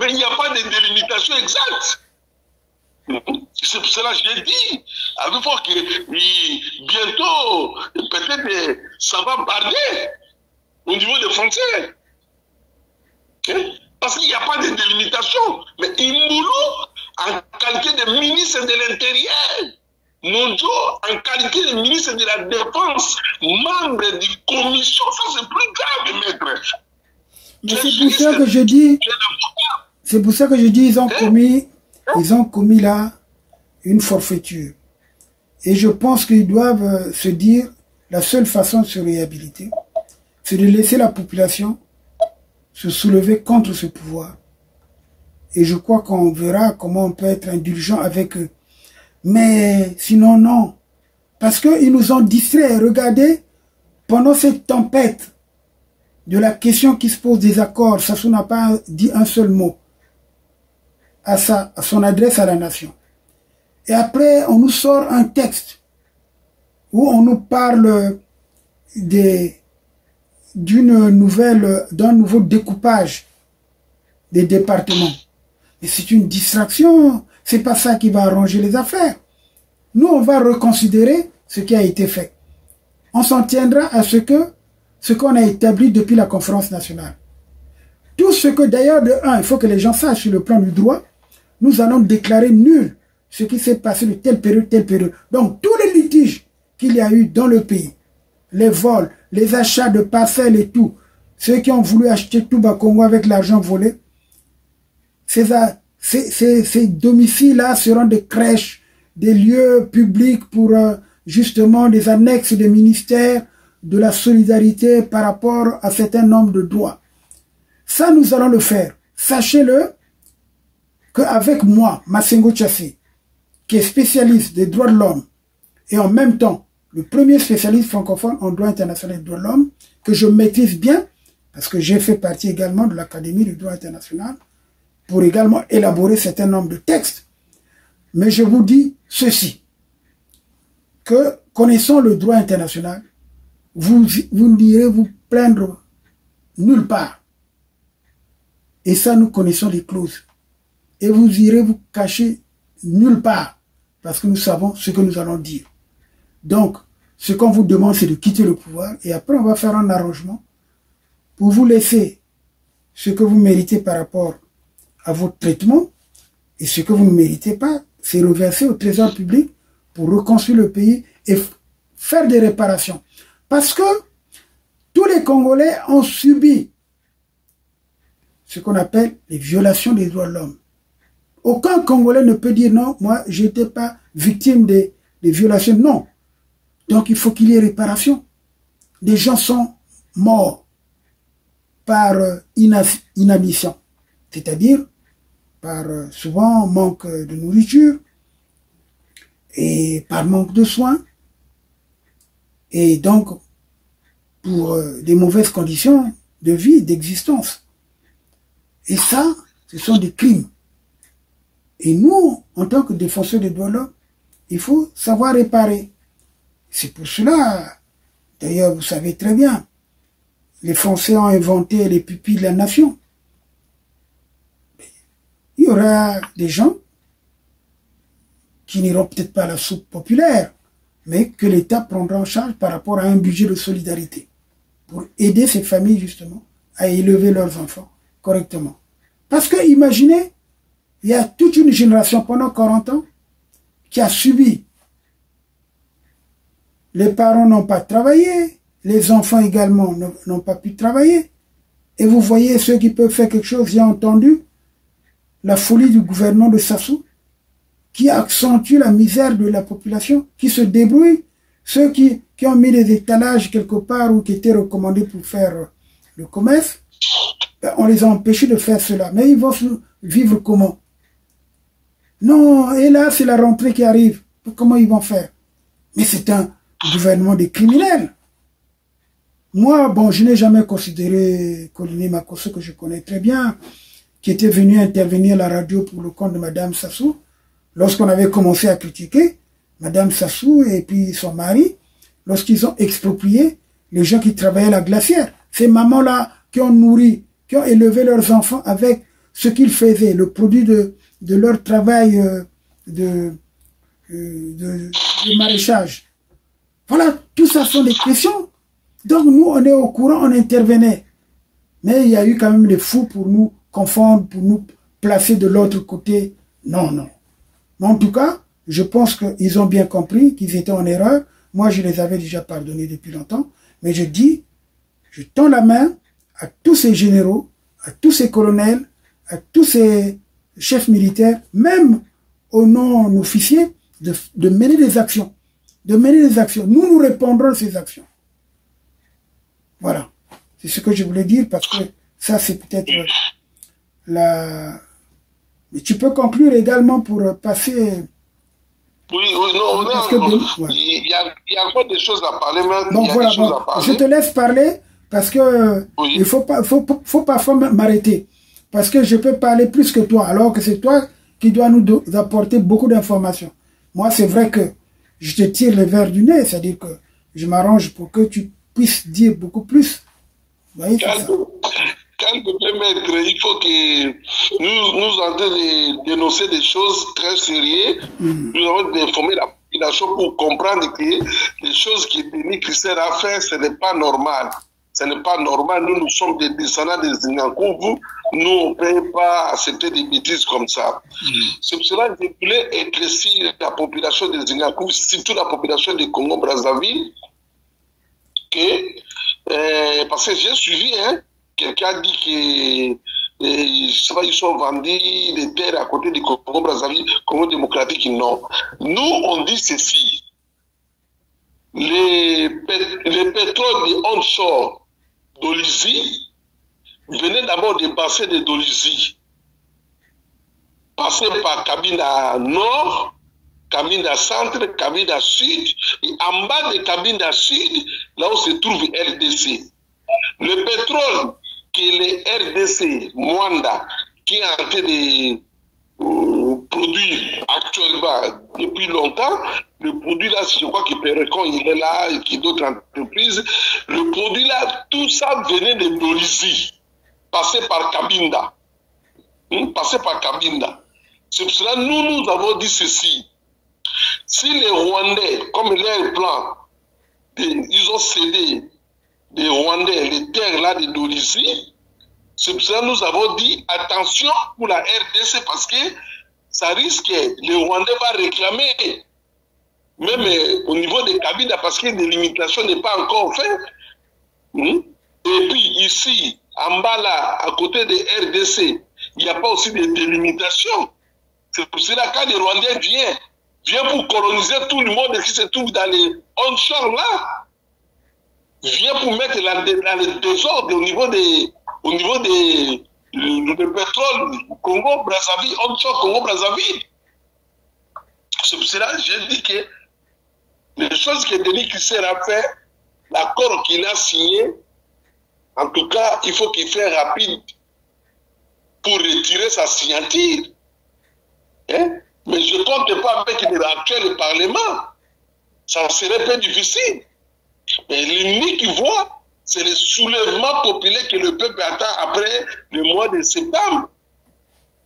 Mais il n'y a pas de délimitation exacte. C'est pour cela que je l'ai dit. Avec fois que bientôt, peut-être, ça va barder au niveau des frontières. Okay? Parce qu'il n'y a pas de délimitation. Mais Imboulou, en qualité de ministre de l'Intérieur, Nonjo, en qualité de ministre de la Défense, membre de commission, ça c'est plus grave, maître. Mais c'est pour ça que je dis, ils ont commis là une forfaiture. Et je pense qu'ils doivent se dire, la seule façon de se réhabiliter, c'est de laisser la population se soulever contre ce pouvoir. Et je crois qu'on verra comment on peut être indulgent avec eux. Mais sinon, non. Parce qu'ils nous ont distraits. Regardez, pendant cette tempête de la question qui se pose des accords, Sassou n'a pas dit un seul mot à son adresse à la nation. Et après, on nous sort un texte où on nous parle d'un nouveau découpage des départements. Et c'est une distraction. C'est pas ça qui va arranger les affaires. Nous, on va reconsidérer ce qui a été fait. On s'en tiendra à ce qu'on a établi depuis la conférence nationale. Tout ce que d'ailleurs, il faut que les gens sachent sur le plan du droit, nous allons déclarer nul ce qui s'est passé de telle période, telle période. Donc, tous les litiges qu'il y a eu dans le pays, les vols, les achats de parcelles et tout, ceux qui ont voulu acheter tout Congo avec l'argent volé, ces domiciles-là seront des crèches, des lieux publics pour justement des annexes des ministères de la solidarité par rapport à certain nombre de droits. Ça, nous allons le faire. Sachez-le qu'avec moi, Massengo Tchassé, qui est spécialiste des droits de l'homme, et en même temps, le premier spécialiste francophone en droit international des droits de l'homme, que je maîtrise bien, parce que j'ai fait partie également de l'Académie du droit international, pour également élaborer certain nombre de textes. Mais je vous dis ceci, que connaissant le droit international, vous n'irez vous plaindre nulle part. Et ça, nous connaissons les clauses. Et vous irez vous cacher nulle part, parce que nous savons ce que nous allons dire. Donc, ce qu'on vous demande, c'est de quitter le pouvoir, et après, on va faire un arrangement pour vous laisser ce que vous méritez par rapport à votre traitement, et ce que vous ne méritez pas, c'est reverser au trésor public pour reconstruire le pays et faire des réparations. Parce que tous les Congolais ont subi ce qu'on appelle les violations des droits de l'homme. Aucun Congolais ne peut dire non, moi, je n'étais pas victime des violations. Non. Donc, il faut qu'il y ait réparation. Des gens sont morts par inanition, c'est-à-dire par souvent manque de nourriture et par manque de soins, et donc pour des mauvaises conditions de vie, d'existence. Et ça, ce sont des crimes. Et nous, en tant que défenseurs des droits de l'homme, il faut savoir réparer. C'est pour cela, d'ailleurs, vous savez très bien, les Français ont inventé les pupilles de la nation. Il y aura des gens qui n'iront peut-être pas à la soupe populaire, mais que l'État prendra en charge par rapport à un budget de solidarité pour aider ces familles, justement, à élever leurs enfants correctement. Parce que, imaginez, il y a toute une génération pendant 40 ans qui a subi. Les parents n'ont pas travaillé, les enfants également n'ont pas pu travailler. Et vous voyez ceux qui peuvent faire quelque chose, j'ai entendu la folie du gouvernement de Sassou, qui accentue la misère de la population, qui se débrouille, ceux qui ont mis des étalages quelque part ou qui étaient recommandés pour faire le commerce, on les a empêchés de faire cela. Mais ils vont vivre comment? Non, et là c'est la rentrée qui arrive. Comment ils vont faire? Mais c'est un gouvernement des criminels. Moi, bon, je n'ai jamais considéré Colline Makosso, que je connais très bien, qui était venu intervenir à la radio pour le compte de Madame Sassou, lorsqu'on avait commencé à critiquer Madame Sassou et puis son mari, lorsqu'ils ont exproprié les gens qui travaillaient à la glacière. Ces mamans-là qui ont nourri, qui ont élevé leurs enfants avec ce qu'ils faisaient, le produit de leur travail de maraîchage. Voilà, tout ça sont des questions. Donc nous, on est au courant, on intervenait. Mais il y a eu quand même des fous pour nous confondre, pour nous placer de l'autre côté. Non, non. Mais en tout cas, je pense qu'ils ont bien compris qu'ils étaient en erreur. Moi, je les avais déjà pardonnés depuis longtemps. Mais je dis, je tends la main à tous ces généraux, à tous ces colonels, à tous ces chefs militaires, même aux non-officiers, de mener des actions. De mener des actions. Nous répondrons à ces actions. Voilà. C'est ce que je voulais dire parce que ça, c'est peut-être la... Mais tu peux conclure également pour passer... Oui, non, il y a encore des choses à parler, mais bon, voilà, je te laisse parler parce que oui. Il faut parfois m'arrêter. Parce que je peux parler plus que toi, alors que c'est toi qui dois nous apporter beaucoup d'informations. Moi, c'est vrai que je te tire le verre du nez, c'est-à-dire que je m'arrange pour que tu puisses dire beaucoup plus. Vous voyez, Calme, maître, il faut que nous en de dénoncer des choses très sérieuses. Nous avons d'informer la population pour comprendre que les choses que Denis Christelle a fait, ce n'est pas normal. Ce n'est pas normal. Nous sommes des descendants des Zingakouvou. Nous, on ne peut pas accepter des bêtises comme ça. C'est pour cela que je voulais éclaircir la population des Zingakouvou, surtout la population de Congo-Brazzaville, parce que j'ai suivi, quelqu'un a dit que ils sont vendus des terres à côté du Congo-Brazzaville, Congo démocratique, non. Nous, on dit ceci. Les pétroles de onshore d'Olizy venaient d'abord des bassins de Dolizy, passaient par Cabinda Nord, Cabinda Centre, Cabinda Sud, et en bas de Cabinda Sud, là où se trouve RDC. Le pétrole que les RDC, Mwanda, qui est en train de produire actuellement depuis longtemps, le produit là, je crois que Pérecon, il est là, et qu'il y a d'autres entreprises, le produit là, tout ça venait de Dolizy, passé par Cabinda. Passé par Cabinda. C'est pour cela que nous avons dit ceci. Si les Rwandais, comme leur plan, ils ont cédé des Rwandais, les terres là de Dolizy, c'est pour ça que nous avons dit attention pour la RDC parce que ça risque, les Rwandais vont réclamer, même au niveau des Cabinda, parce que des limitations n'est pas encore fait. Et puis ici, en bas là, à côté des RDC, il n'y a pas aussi de délimitation. C'est pour cela que quand les Rwandais viennent pour coloniser tout le monde qui se trouve dans les onshore là, vient pour mettre dans le désordre au niveau des pétrole Congo-Brazzaville, onshore Congo-Brazzaville. C'est pour cela que j'ai dit que les choses que Denis Christelle a fait, l'accord qu'il a signé, en tout cas, il faut qu'il fasse rapide pour retirer sa signature. Mais je ne compte pas avec l'actuel Parlement. Ça serait peu difficile. Mais l'unique voie, c'est le soulèvement populaire que le peuple attend après le mois de septembre.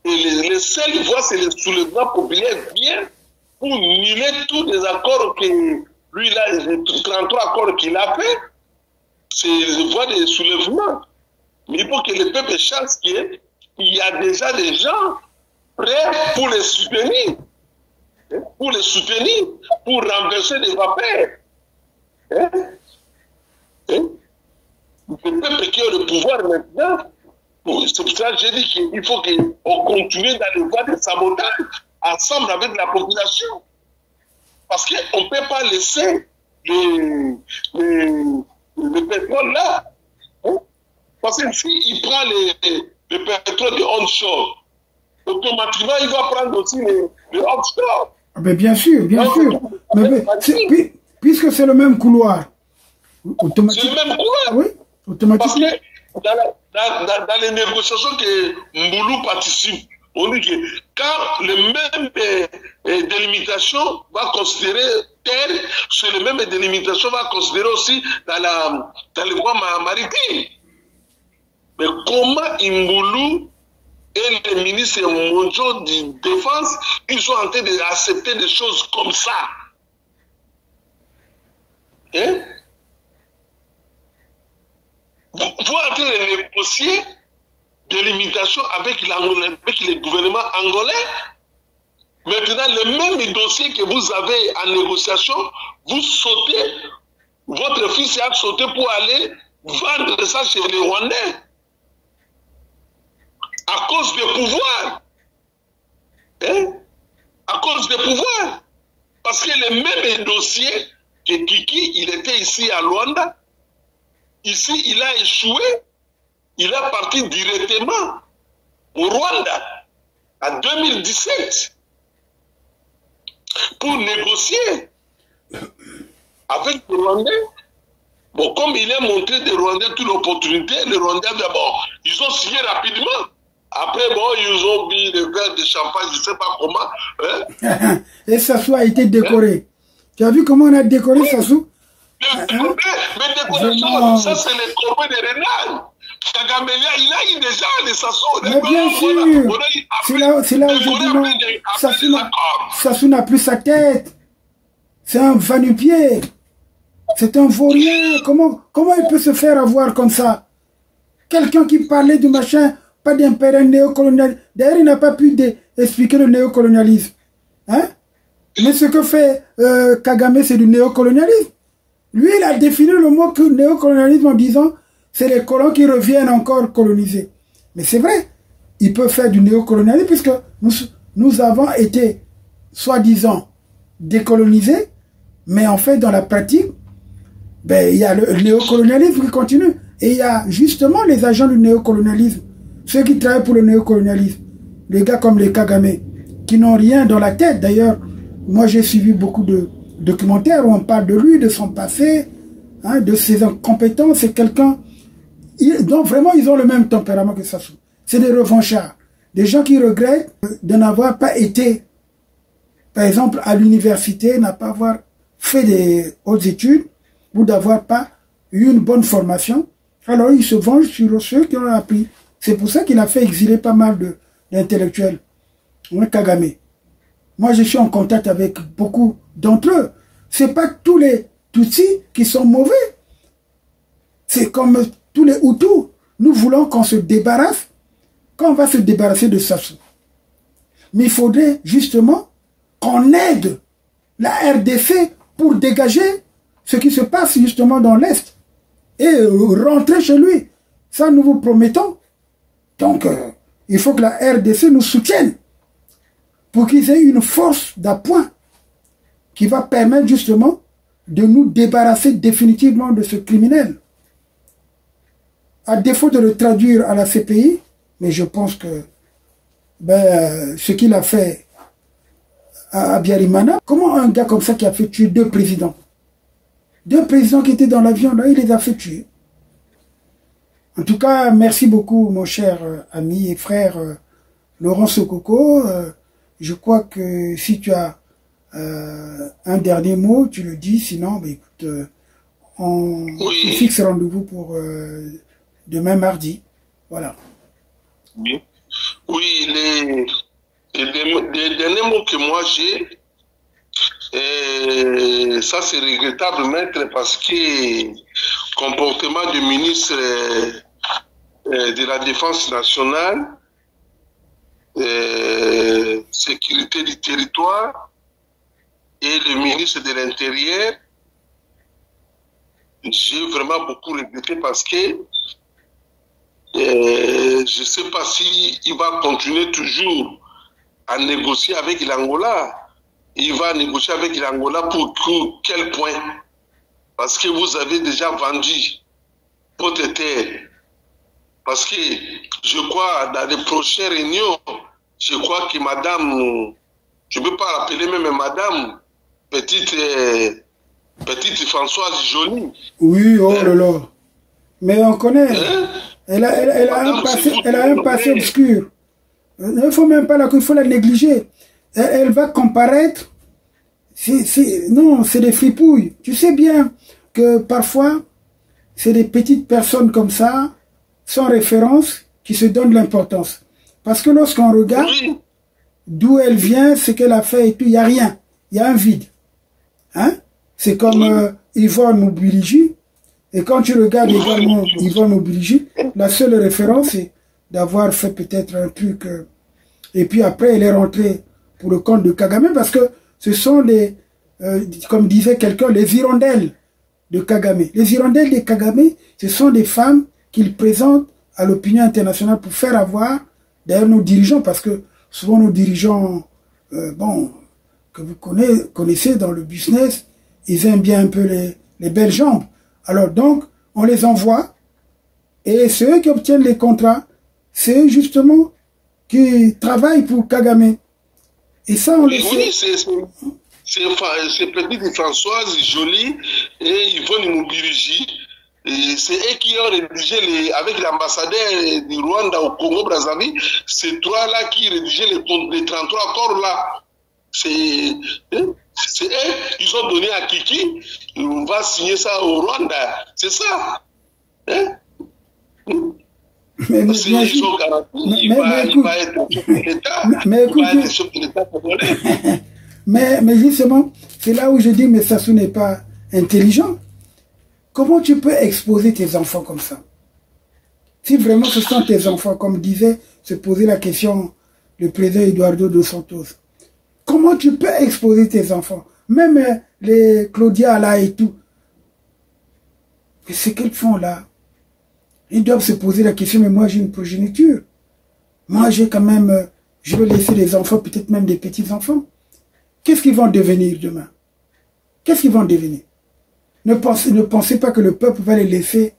Et les seules voies, c'est le soulèvement populaire bien pour nier tous les accords que lui, là, les 33 accords qu'il a fait. C'est les voies de soulèvement. Mais il faut que le peuple sache qu'il y a déjà des gens prêts pour les soutenir. Pour renverser les vapeurs. Le peuple qui a le pouvoir maintenant, c'est pour ça que j'ai dit qu'il faut qu'on continue dans les voies de sabotage ensemble avec la population. Parce qu'on ne peut pas laisser le pétrole là. Parce que s'il prend le pétrole de onshore, automatiquement il va prendre aussi le offshore. Mais bien sûr, bien sûr. Mais, puisque c'est le même couloir. Automatique. C'est le même courant. Oui, automatiquement. Parce que dans les négociations que Mboulou participe, on dit que quand le même délimitation va considérer terre, c'est le même délimitation va considérer aussi dans les voies maritimes. Mais comment Mboulou et les ministres mondiaux de défense, ils sont en train d'accepter des choses comme ça? Hein? Vous êtes en train de négocier des limitations avec le gouvernement angolais. Maintenant, le même dossier que vous avez en négociation, vous sautez, votre fils a sauté pour aller vendre ça chez les Rwandais. À cause du pouvoir. Hein? À cause du pouvoir. Parce que le même dossier que Kiki, il était ici à Luanda. Ici, il a échoué. Il est parti directement au Rwanda en 2017 pour négocier avec les Rwandais. Bon, comme il a montré des Rwandais toute l'opportunité, les Rwandais d'abord, ils ont signé rapidement. Après, bon, ils ont mis le verre de champagne, je ne sais pas comment. Hein? Et Sassou a été décoré. Tu as vu comment on a décoré Sassou? Mais décoration, ça c'est les corbeaux de renard. Kagamelia, il a eu déjà les Sassou. Mais bien sûr, c'est là où je dis non. Sassou n'a plus sa tête. C'est un va-nu-pied. C'est un vaurien. Comment il peut se faire avoir comme ça? Quelqu'un qui parlait du machin, pas d'impérial néocolonial. D'ailleurs, il n'a pas pu expliquer le néocolonialisme. Hein? Mais ce que fait Kagame, c'est du néocolonialisme. Lui, il a défini le mot néocolonialisme en disant c'est les colons qui reviennent encore coloniser. Mais c'est vrai, il peut faire du néocolonialisme puisque nous avons été, soi-disant, décolonisés, mais en fait, dans la pratique, ben, il y a le néocolonialisme qui continue. Et il y a justement les agents du néocolonialisme, ceux qui travaillent pour le néocolonialisme, les gars comme les Kagame, qui n'ont rien dans la tête. D'ailleurs, moi j'ai suivi beaucoup de documentaires où on parle de lui, de son passé, hein, de ses incompétences. C'est quelqu'un... Donc vraiment, ils ont le même tempérament que Sassou. C'est des revanchards. Des gens qui regrettent de n'avoir pas été, par exemple, à l'université, n'a pas avoir fait des hautes études, ou d'avoir pas eu une bonne formation. Alors, ils se vengent sur ceux qui ont appris. C'est pour ça qu'il a fait exiler pas mal d'intellectuels. Kagame. Moi, je suis en contact avec beaucoup d'entre eux. C'est pas tous les Tutsis qui sont mauvais. C'est comme tous les Hutus. Nous voulons qu'on se débarrasse, qu'on va se débarrasser de Sassou. Mais il faudrait justement qu'on aide la RDC pour dégager ce qui se passe justement dans l'Est et rentrer chez lui. Ça, nous vous promettons. Donc, il faut que la RDC nous soutienne pour qu'ils aient une force d'appoint qui va permettre justement de nous débarrasser définitivement de ce criminel. À défaut de le traduire à la CPI, mais je pense que ce qu'il a fait à Biarimana, comment un gars comme ça qui a fait tuer deux présidents qui étaient dans l'avion, là, il les a fait tuer. En tout cas, merci beaucoup, mon cher ami et frère Laurent Sokoko. Je crois que si tu as un dernier mot, tu le dis, sinon, écoute, on fixe rendez-vous pour demain mardi. Voilà. Oui, les derniers mots que moi j'ai, ça c'est regrettable, maître, parce que comportement du ministre de la Défense nationale, sécurité du territoire et le ministre de l'Intérieur, j'ai vraiment beaucoup regretté parce que je ne sais pas s'il va continuer toujours à négocier avec l'Angola. Il va négocier avec l'Angola pour quel point? Parce que vous avez déjà vendu votre terre. Parce que je crois, dans les prochaines réunions, je crois que madame, je ne peux pas rappeler même madame, petite petite Françoise Joly. Oui, oh là là. Mais on connaît. Elle a un passé obscur. Il ne faut même pas il faut la négliger. Elle va comparaître. Non, c'est des fripouilles. Tu sais bien que parfois, c'est des petites personnes comme ça, sans référence, qui se donnent l'importance. Parce que lorsqu'on regarde d'où elle vient, ce qu'elle a fait et tout, il n'y a rien. Il y a un vide. Hein? C'est comme Yvonne Mobiligi. Et quand tu regardes également Yvonne Mobiligi, la seule référence, c'est d'avoir fait peut-être un truc. Et puis après, elle est rentrée pour le compte de Kagame, parce que ce sont les, comme disait quelqu'un, les hirondelles de Kagame. Les hirondelles de Kagame, ce sont des femmes qu'il présente à l'opinion internationale pour faire avoir, d'ailleurs, nos dirigeants, parce que souvent nos dirigeants, bon, que vous connaissez dans le business, ils aiment bien un peu les belles jambes. Alors donc, on les envoie, et c'est eux qui obtiennent les contrats, c'est eux justement qui travaillent pour Kagame. Et ça, on le sait. Oui, c'est petite Françoise Joly et Yvonne Mobiligi. C'est eux qui ont rédigé, avec l'ambassadeur du Rwanda au Congo-Brazzaville, ces trois-là qui rédigeaient les 33 accords là. C'est eux, ils ont donné à Kiki, on va signer ça au Rwanda. C'est ça. Hein? Mais parce qu'ils ont garanti, il va être chef de l'État. Mais justement, c'est là où je dis, mais Sassou n'est pas intelligent. Comment tu peux exposer tes enfants comme ça? Si vraiment ce sont tes enfants, comme disait, se poser la question le président Eduardo dos Santos. Comment tu peux exposer tes enfants? Même les Claudia là et tout. Mais c'est qu'elles font là? Ils doivent se poser la question, mais moi j'ai une progéniture. Moi j'ai quand même, je veux laisser des enfants, peut-être même des petits-enfants. Qu'est-ce qu'ils vont devenir demain? Qu'est-ce qu'ils vont devenir? Ne pensez pas que le peuple va les laisser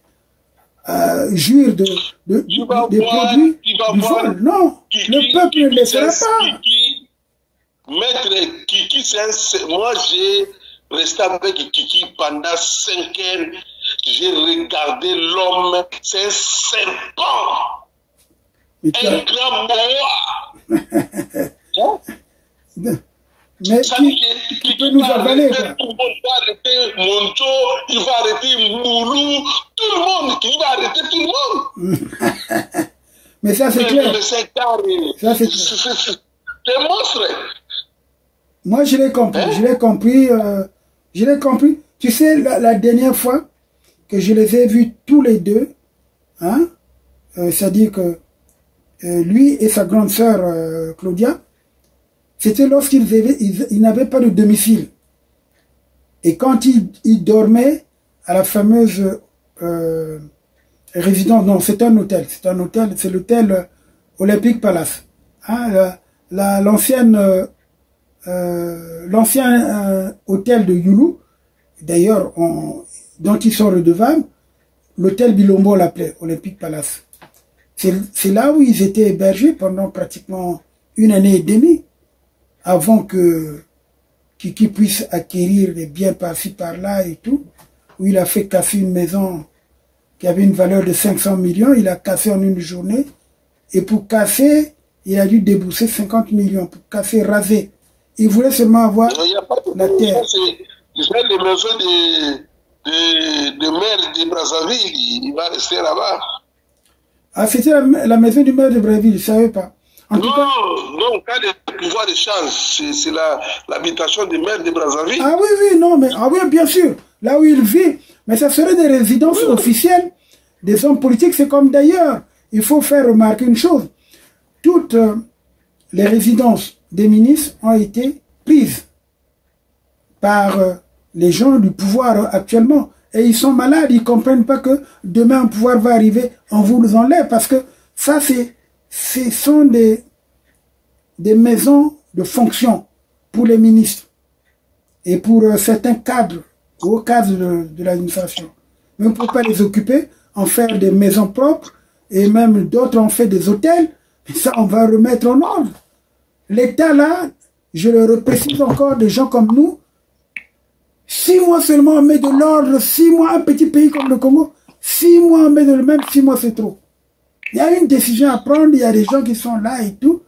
jouir des produits du vol. Non, le peuple ne les laissera pas. Maître Kiki, moi j'ai resté avec Kiki pendant 5 heures. J'ai regardé l'homme, c'est un serpent. Un grand boa. Mais qui peut nous avaler, quoi. Tout le monde va arrêter Moncho, il va arrêter Moulou, tout le monde, il va arrêter tout le monde. Mais ça c'est clair. Ça c'est clair. C'est monstre. Moi je l'ai compris, je l'ai compris. Tu sais, la dernière fois que je les ai vus tous les deux, hein, c'est-à-dire que lui et sa grande sœur Claudia, c'était lorsqu'ils n'avaient pas de domicile. Et quand ils dormaient à la fameuse résidence, non, c'est un hôtel, c'est l'hôtel Olympic Palace. Hein, l'ancien hôtel de Youlou, d'ailleurs, dont ils sont redevables, l'hôtel Bilombo l'appelait Olympic Palace. C'est là où ils étaient hébergés pendant pratiquement 1 année et demie, avant que Kiki puisse acquérir des biens par-ci par-là et tout, où il a fait casser une maison qui avait une valeur de 500 millions, il a cassé en une journée, et pour casser, il a dû débourser 50 millions, pour casser, raser. Il voulait seulement avoir la terre. C'est les maisons de maire de Brazzaville, il va rester là-bas. Ah, c'était la maison du maire de Brazzaville, je ne savais pas. Non, quand le pouvoir change, c'est l'habitation du maire de Brazzaville. Ah oui, non, mais oui, bien sûr, là où il vit. Mais ça serait des résidences officielles des hommes politiques. C'est comme d'ailleurs, il faut faire remarquer une chose. Toutes les résidences des ministres ont été prises par les gens du pouvoir actuellement. Et ils sont malades, ils ne comprennent pas que demain un pouvoir va arriver, on vous enlève. Parce que ça, ce sont des maisons de fonction pour les ministres et pour certains cadres, hauts cadres de l'administration. Mais on ne peut pas les occuper, en faire des maisons propres, et même d'autres ont fait des hôtels. Et ça, on va remettre en ordre. L'État, là, je le reprécise encore, des gens comme nous, 6 mois seulement, on met de l'ordre, 6 mois, un petit pays comme le Congo, 6 mois, on met de même 6 mois, c'est trop. Il y a une décision à prendre, il y a des gens qui sont là et tout.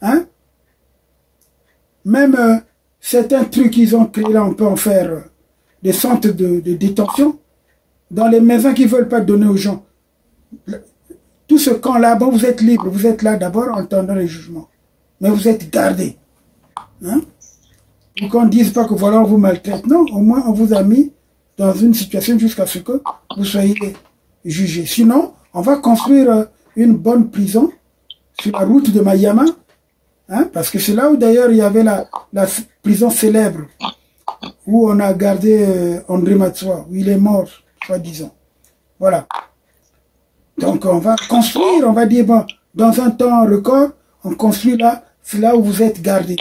Hein? Même certains trucs qu'ils ont créés là, on peut en faire des centres de détention dans les maisons qu'ils ne veulent pas donner aux gens. Tout ce camp-là, bon, vous êtes libre, vous êtes là d'abord en attendant les jugements. Mais vous êtes gardés. Hein? Donc on ne dise pas que voilà, on vous maltraite. Non, au moins on vous a mis dans une situation jusqu'à ce que vous soyez jugés. Sinon, on va construire une bonne prison sur la route de Mayama, hein, parce que c'est là où d'ailleurs il y avait la prison célèbre, où on a gardé André Matsoa, où il est mort, soi-disant. Voilà. Donc on va construire, on va dire, bon, dans un temps record, on construit là, c'est là où vous êtes gardés.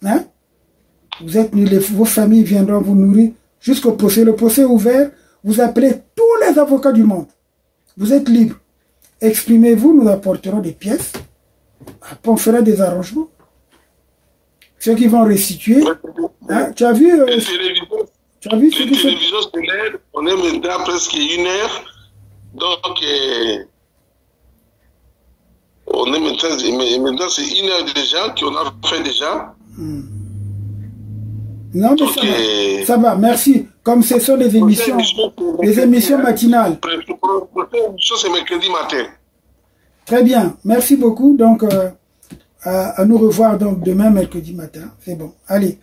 Hein? Vous êtes, vos familles viendront vous nourrir jusqu'au procès. Le procès ouvert, vous appelez tous les avocats du monde. Vous êtes libres. Exprimez-vous, nous apporterons des pièces. Après, on fera des arrangements. Ceux qui vont restituer. Hein, tu as vu ce qui télévision scolaire, on est maintenant presque 1 heure. Donc, on est maintenant c'est 1 heure déjà qu'on a fait déjà. Non, mais ça va, merci. Comme ce sont des émissions matinales. C'est mercredi matin. Très bien, merci beaucoup. Donc, à nous revoir donc demain, mercredi matin. C'est bon, allez.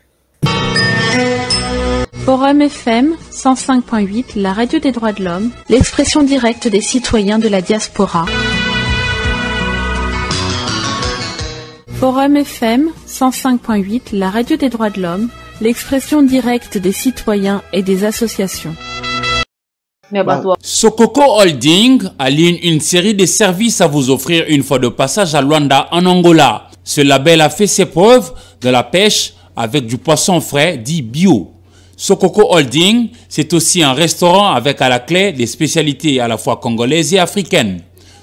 Forum FM 105.8, la radio des droits de l'homme, l'expression directe des citoyens de la diaspora. Forum FM 105.8, la radio des droits de l'homme, l'expression directe des citoyens et des associations. Sokoko Holding aligne une série de services à vous offrir une fois de passage à Luanda en Angola. Ce label a fait ses preuves de la pêche avec du poisson frais dit bio. Sokoko Holding, c'est aussi un restaurant avec à la clé des spécialités à la fois congolaises et africaines.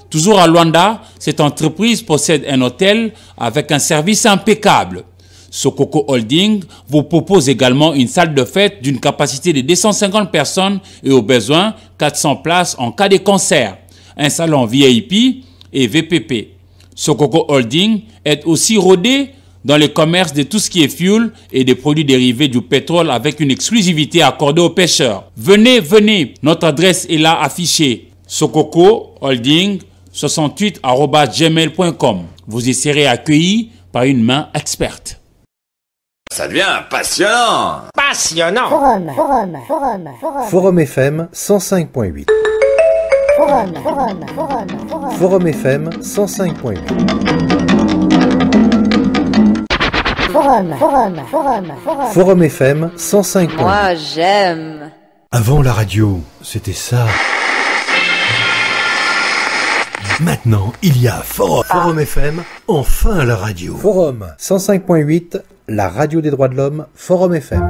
Toujours à Luanda, cette entreprise possède un hôtel avec un service impeccable. Sokoko Holding vous propose également une salle de fête d'une capacité de 250 personnes et au besoin 400 places en cas de concert, un salon VIP et VPP. Sokoko Holding est aussi rodé dans le commerce de tout ce qui est fuel et des produits dérivés du pétrole avec une exclusivité accordée aux pêcheurs. Venez, venez, notre adresse est là affichée. Sokoko Holding 68@gmail.com. Vous y serez accueillis par une main experte. Ça devient passionnant. Passionnant. Forum FM 105.8. Forum FM 105.8. Forum FM 105.8. Moi, j'aime. Avant la radio, c'était ça. Maintenant, il y a Forum FM, enfin la radio. Forum 105.8, la radio des droits de l'homme, Forum FM.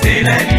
C'est la